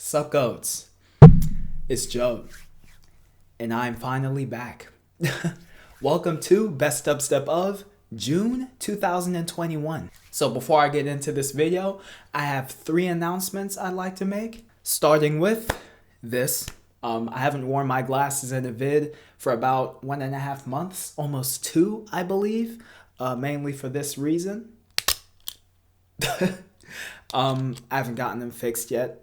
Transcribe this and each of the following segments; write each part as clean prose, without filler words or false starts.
Sup goats, it's JoeB, and I'm finally back. Welcome to Best Dubstep of June 2021. So before I get into this video, I have 3 announcements I'd like to make, starting with this. I haven't worn my glasses in a vid for about 1.5 months, almost 2, I believe, mainly for this reason. I haven't gotten them fixed yet.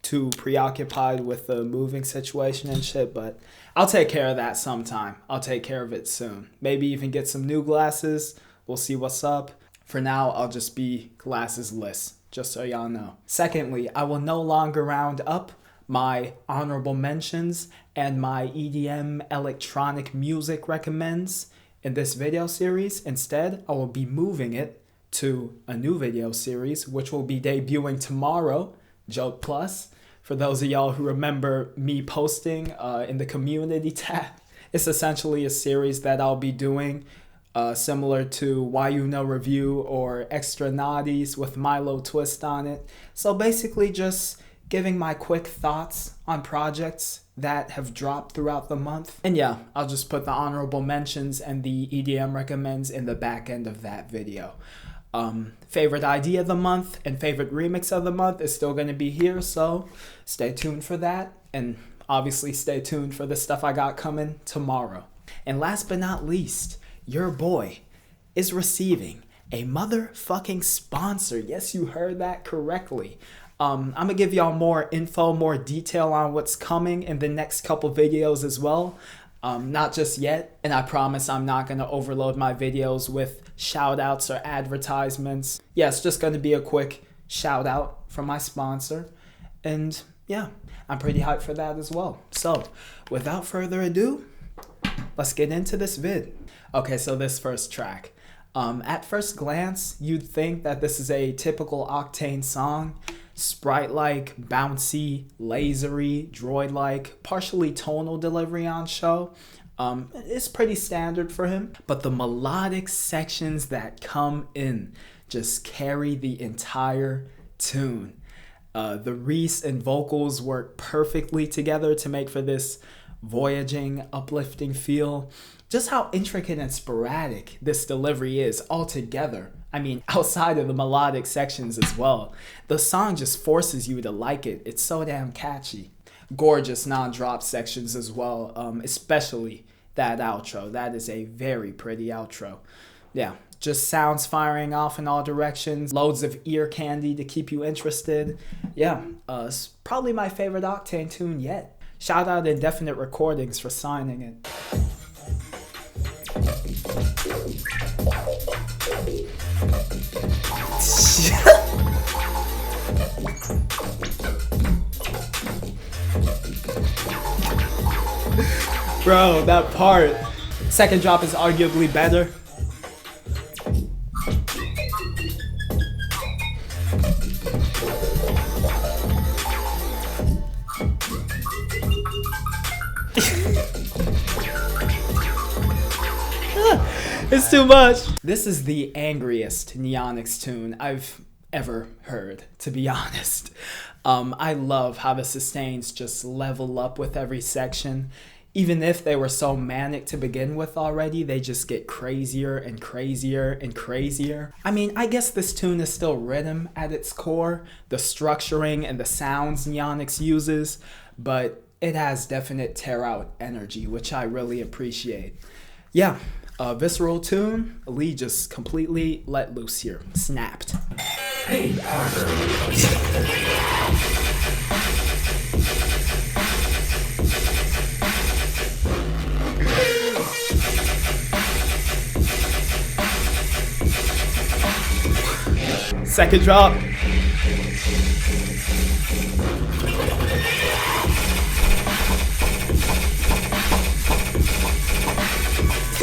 Too preoccupied with the moving situation and shit, but I'll take care of that sometime. I'll take care of it soon. Maybe even get some new glasses. We'll see what's up. For now, I'll just be glasses-less, just so y'all know. Secondly, I will no longer round up my honorable mentions and my EDM electronic music recommends in this video series. Instead, I will be moving it to a new video series, which will be debuting tomorrow, JOAT Plus. For those of y'all who remember me posting in the community tab, it's essentially a series that I'll be doing similar to Why You Know Review or Extra Naughties with Milo twist on it. So basically just giving my quick thoughts on projects that have dropped throughout the month. And yeah, I'll just put the honorable mentions and the EDM recommends in the back end of that video. Favorite idea of the month and favorite remix of the month is still going to be here, so stay tuned for that, and obviously stay tuned for the stuff I got coming tomorrow. And last but not least, your boy is receiving a motherfucking sponsor. Yes, you heard that correctly. I'm gonna give y'all more info, more detail on what's coming in the next couple videos as well. Not just yet, and I promise I'm not going to overload my videos with shout outs or advertisements. Yeah, it's just going to be a quick shout out from my sponsor, and yeah, I'm pretty hyped for that as well. So without further ado, let's get into this vid. Okay, so this first track. At first glance, you'd think that this is a typical Octane song. Sprite-like, bouncy, lasery, droid-like, partially tonal delivery on show. It's pretty standard for him, but the melodic sections that come in just carry the entire tune. The Reese and vocals work perfectly together to make for this voyaging, uplifting feel. Just how intricate and sporadic this delivery is altogether. I mean, outside of the melodic sections as well. The song just forces you to like it. It's so damn catchy. Gorgeous non-drop sections as well, especially that outro. That is a very pretty outro. Yeah, just sounds firing off in all directions. Loads of ear candy to keep you interested. Yeah, it's probably my favorite Octane tune yet. Shout out Indefinite Recordings for signing it. Bro, that part. Second drop is arguably better. It's too much. This is the angriest Neonix tune I've ever heard, to be honest. I love how the sustains just level up with every section. Even if they were so manic to begin with already, they just get crazier and crazier and crazier. I mean, I guess this tune is still rhythm at its core, the structuring and the sounds Neonix uses, but it has definite tear-out energy, which I really appreciate. Yeah. Visceral tune, Lee just completely let loose here. Snapped. Hey, Parker. Second drop.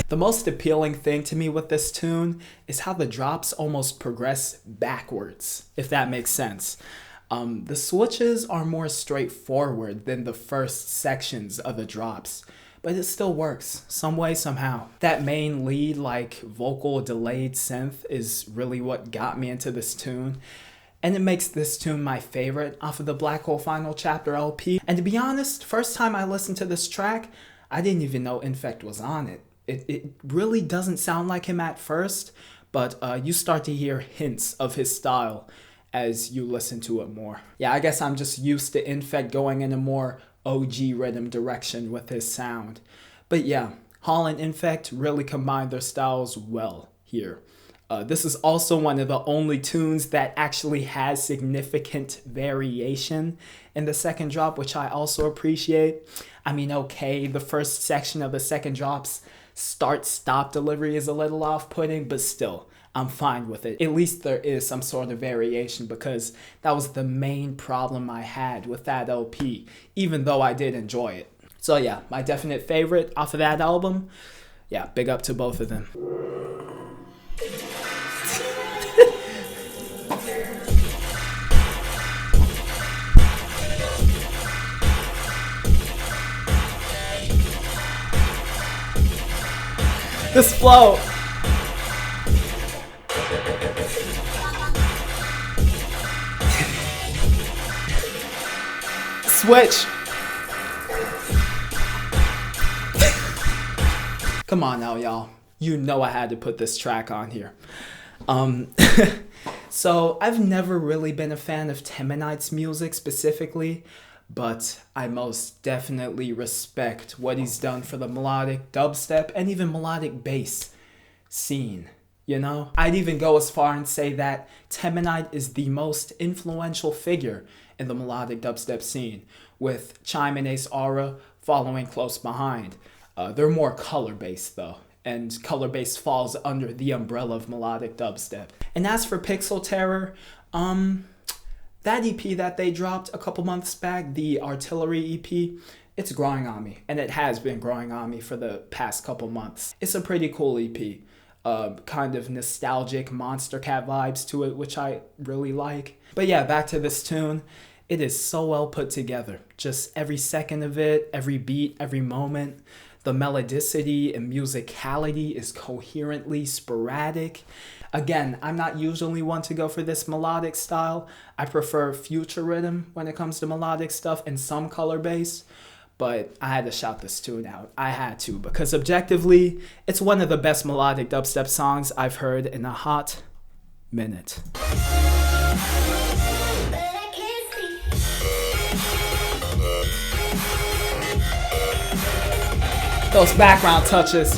The most appealing thing to me with this tune is how the drops almost progress backwards, if that makes sense. The switches are more straightforward than the first sections of the drops, but it still works, some way, somehow. That main lead, like, vocal delayed synth is really what got me into this tune. And it makes this tune my favorite off of the Black Hole Final Chapter LP. And to be honest, first time I listened to this track, I didn't even know Infekt was on it. It really doesn't sound like him at first, but you start to hear hints of his style as you listen to it more. Yeah, I guess I'm just used to Infekt going in a more OG rhythm direction with his sound. But yeah, Hall and Infekt really combined their styles well here. This is also one of the only tunes that actually has significant variation in the second drop, which I also appreciate. I mean, okay, the first section of the second drop's start-stop delivery is a little off-putting, but still, I'm fine with it. At least there is some sort of variation, because that was the main problem I had with that LP, even though I did enjoy it. So yeah, my definite favorite off of that album. Yeah, big up to both of them. This flow. Switch. Come on now, y'all. You know I had to put this track on here. So I've never really been a fan of Temenite's music specifically, but I most definitely respect what he's done for the melodic dubstep and even melodic bass scene, you know? I'd even go as far and say that Teminite is the most influential figure in the melodic dubstep scene, with Chime and Ace Aura following close behind. They're more color-based though, and color-based falls under the umbrella of melodic dubstep. And as for Pixel Terror, that EP that they dropped a couple months back, the Artillery EP, it's growing on me. And it has been growing on me for the past couple months. It's a pretty cool EP. Kind of nostalgic Monster Cat vibes to it, which I really like. But yeah, back to this tune. It is so well put together. Just every second of it, every beat, every moment. The melodicity and musicality is coherently sporadic. Again, I'm not usually one to go for this melodic style. I prefer future rhythm when it comes to melodic stuff and some color bass. But I had to shout this tune out. I had to, because objectively, it's one of the best melodic dubstep songs I've heard in a hot minute. Those background touches.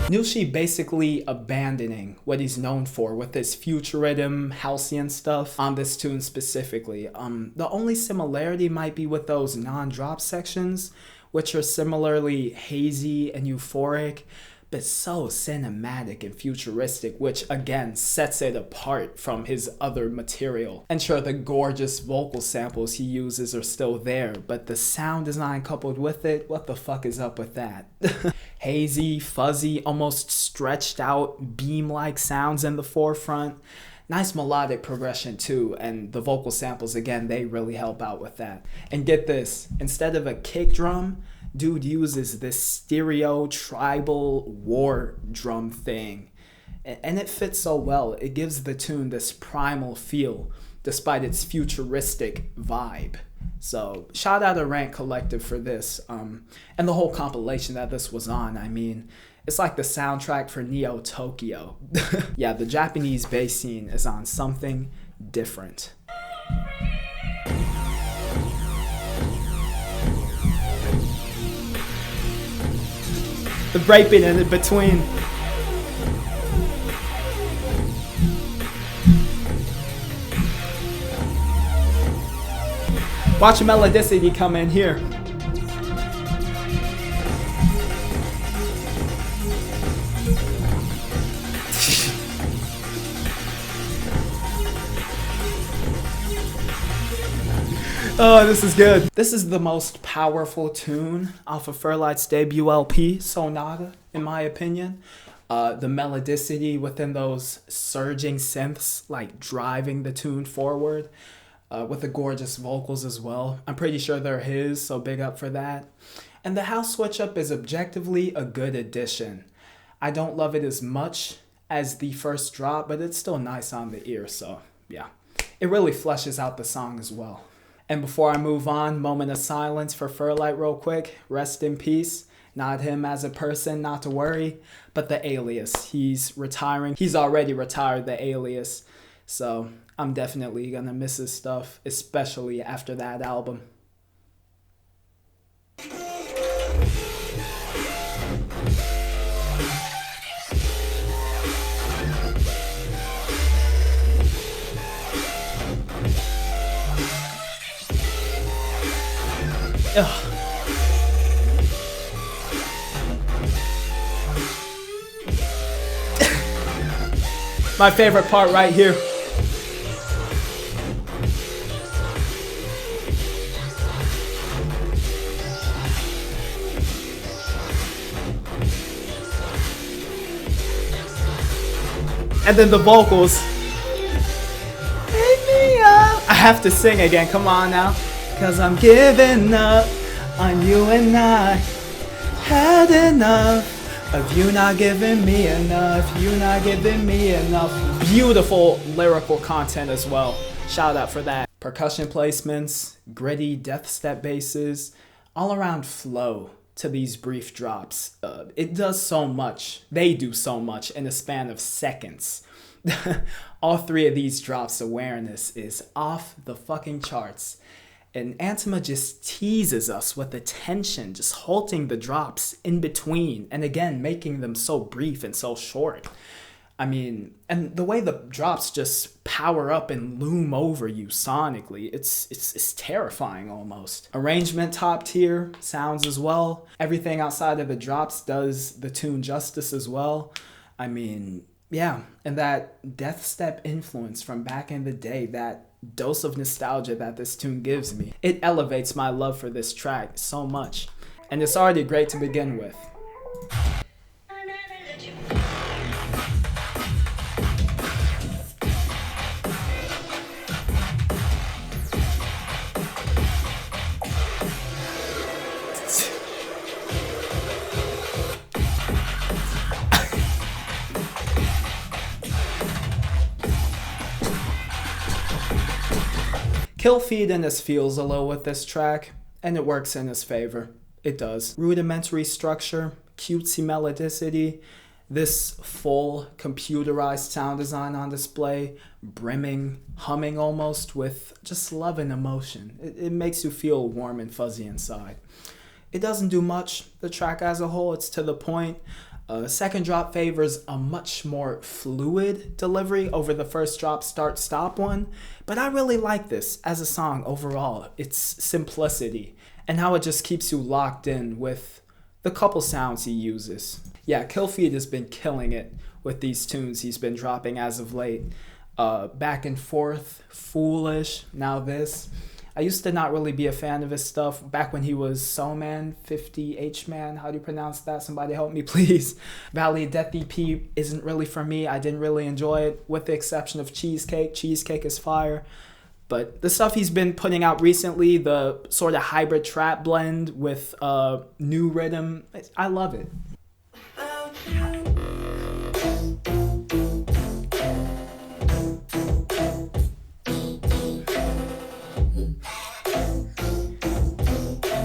NUU HI basically abandoning what he's known for with his future rhythm, halcyon stuff on this tune specifically. The only similarity might be with those non-drop sections, which are similarly hazy and euphoric, but so cinematic and futuristic, which again sets it apart from his other material. And sure, the gorgeous vocal samples he uses are still there, but the sound design coupled with it, what the fuck is up with that? Hazy, fuzzy, almost stretched out beam-like sounds in the forefront. Nice melodic progression too, and the vocal samples, again, they really help out with that. And get this, instead of a kick drum, dude uses this stereo tribal war drum thing, and it fits so well. It gives the tune this primal feel despite its futuristic vibe. So shout out to Rank Collective for this, and the whole compilation that this was on. I mean, it's like the soundtrack for Neo Tokyo. Yeah, the Japanese bass scene is on something different. The breakbeat in between. Watch the melodicity come in here. Oh, this is good. This is the most powerful tune off of Ferlite's debut LP, Sonata, in my opinion. The melodicity within those surging synths, like driving the tune forward. with the gorgeous vocals as well. I'm pretty sure they're his, so big up for that. And the house switch up is objectively a good addition. I don't love it as much as the first drop, but it's still nice on the ear, so yeah. It really fleshes out the song as well. And before I move on, moment of silence for Ferlite real quick. Rest in peace. Not him as a person, not to worry, but the alias. He's retiring. He's already retired, the alias. So I'm definitely gonna miss his stuff, especially after that album. Ugh. My favorite part right here. And then the vocals. Wake me up. I have to sing again, come on now. 'Cause I'm giving up on you and I. Had enough of you not giving me enough, you not giving me enough. Beautiful lyrical content as well. Shout out for that. Percussion placements, gritty death step basses, all around flow to these brief drops. It does so much. They do so much in a span of seconds. All three of these drops' awareness is off the fucking charts. And Antima just teases us with the tension, just halting the drops in between, and again, making them so brief and so short. I mean, and the way the drops just power up and loom over you sonically, it's terrifying almost. Arrangement top tier, sounds as well. Everything outside of the drops does the tune justice as well. I mean, yeah, and that death step influence from back in the day, that dose of nostalgia that this tune gives me, it elevates my love for this track so much. And it's already great to begin with. Killfeed in his feels a little with this track, and it works in his favor. It does. Rudimentary structure, cutesy melodicity, this full computerized sound design on display, brimming, humming almost with just love and emotion. It makes you feel warm and fuzzy inside. It doesn't do much, the track as a whole, it's to the point. Second drop favors a much more fluid delivery over the first drop start-stop one, but I really like this as a song overall. Its simplicity and how it just keeps you locked in with the couple sounds he uses. Yeah, Killfeed has been killing it with these tunes he's been dropping as of late. Back and Forth, Foolish, now this. I used to not really be a fan of his stuff back when he was Soman, 50H Man. How do you pronounce that? Somebody help me, please. Valley of Death EP isn't really for me. I didn't really enjoy it, with the exception of Cheesecake. Cheesecake is fire. But the stuff he's been putting out recently, the sort of hybrid trap blend with new rhythm, I love it.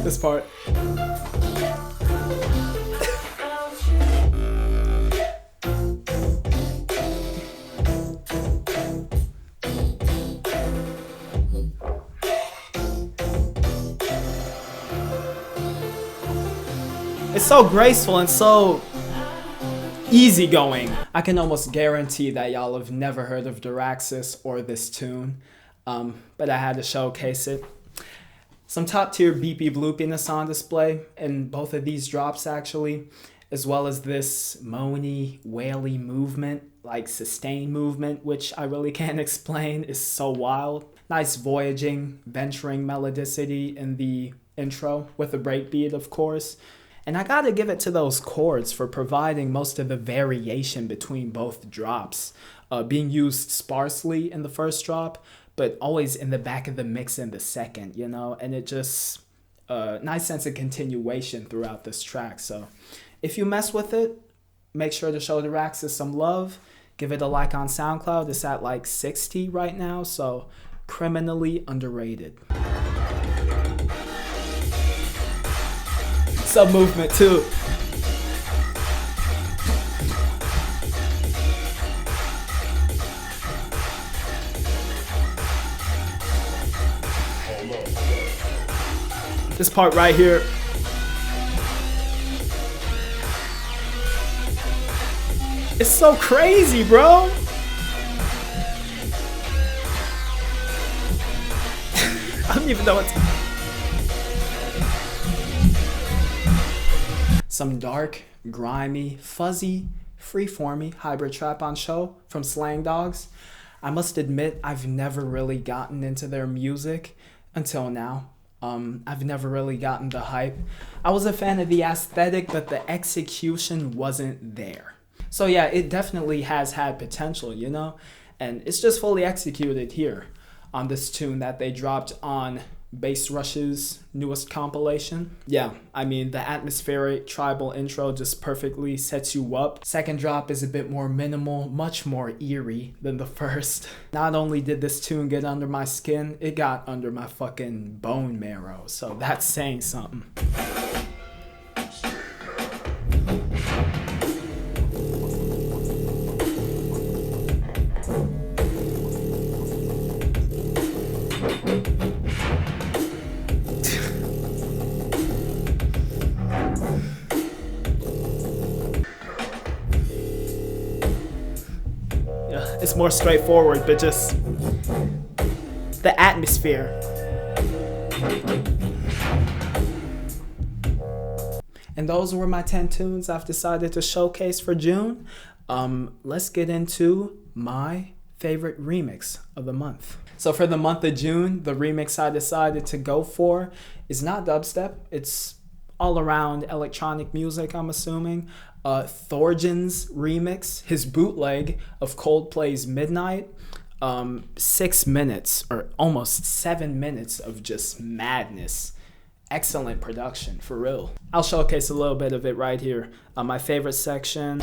This part. It's so graceful and so easygoing. I can almost guarantee that y'all have never heard of Doraxis or this tune, but I had to showcase it. Some top tier beepy bloopiness on display in both of these drops actually, as well as this moany, waily movement, like sustained movement, which I really can't explain, is so wild. Nice voyaging, venturing melodicity in the intro with a breakbeat, of course. And I gotta give it to those chords for providing most of the variation between both drops, being used sparsely in the first drop, but always in the back of the mix in the second, you know, and it just nice sense of continuation throughout this track. So if you mess with it, make sure to show Darraxis some love. Give it a like on SoundCloud. It's at like 60 right now, so criminally underrated. Some movement too. This part right here. It's so crazy, bro. I don't even know what to... Some dark, grimy, fuzzy, freeformy hybrid trap on show from Slang Dogs. I must admit, I've never really gotten into their music until now. I've never really gotten the hype. I was a fan of the aesthetic, but the execution wasn't there. So yeah, it definitely has had potential, you know? And it's just fully executed here on this tune that they dropped on Bass Rush's newest compilation. Yeah, I mean, the atmospheric tribal intro just perfectly sets you up. Second drop is a bit more minimal, much more eerie than the first. Not only did this tune get under my skin, it got under my fucking bone marrow. So that's saying something. It's more straightforward, but just the atmosphere. And those were my 10 tunes I've decided to showcase for June. Let's get into my favorite remix of the month. So for the month of June, the remix I decided to go for is not dubstep. It's all around electronic music, I'm assuming. Thorjn's remix, his bootleg of Coldplay's Midnight. 6 minutes or almost 7 minutes of just madness. Excellent production, for real. I'll showcase a little bit of it right here. My favorite section.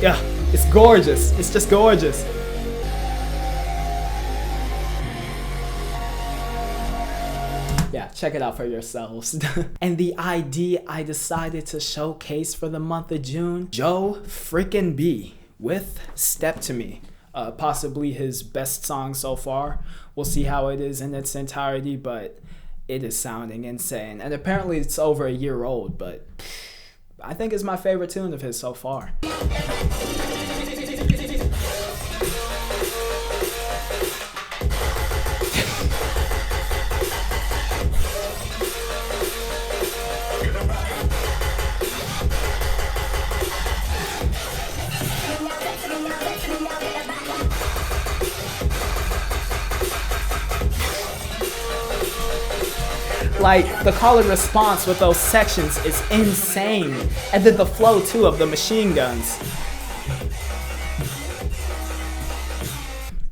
Yeah, it's gorgeous. It's just gorgeous. Yeah, check it out for yourselves. And the ID I decided to showcase for the month of June, JoeB with Step to Me. Possibly his best song so far. We'll see how it is in its entirety, but it is sounding insane. And apparently it's over a year old, but I think it's my favorite tune of his so far. Like, the call and response with those sections is insane. And then the flow, too, of the machine guns.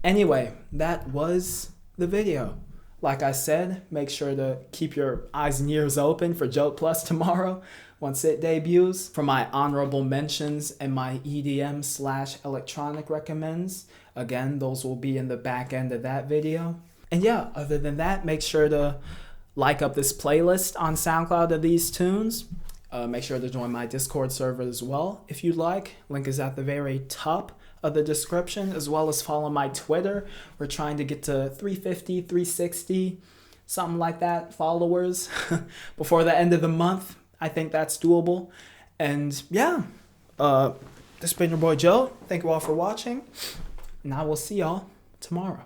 Anyway, that was the video. Like I said, make sure to keep your eyes and ears open for JOAT tomorrow once it debuts. For my honorable mentions and my EDM/electronic recommends, again, those will be in the back end of that video. And yeah, other than that, make sure to like up this playlist on SoundCloud of these tunes. Make sure to join my Discord server as well if you'd like. Link is at the very top of the description, as well as follow my Twitter. We're trying to get to 350, 360, something like that, followers before the end of the month. I think that's doable. And yeah, this has been your boy Joe. Thank you all for watching, and I will see y'all tomorrow.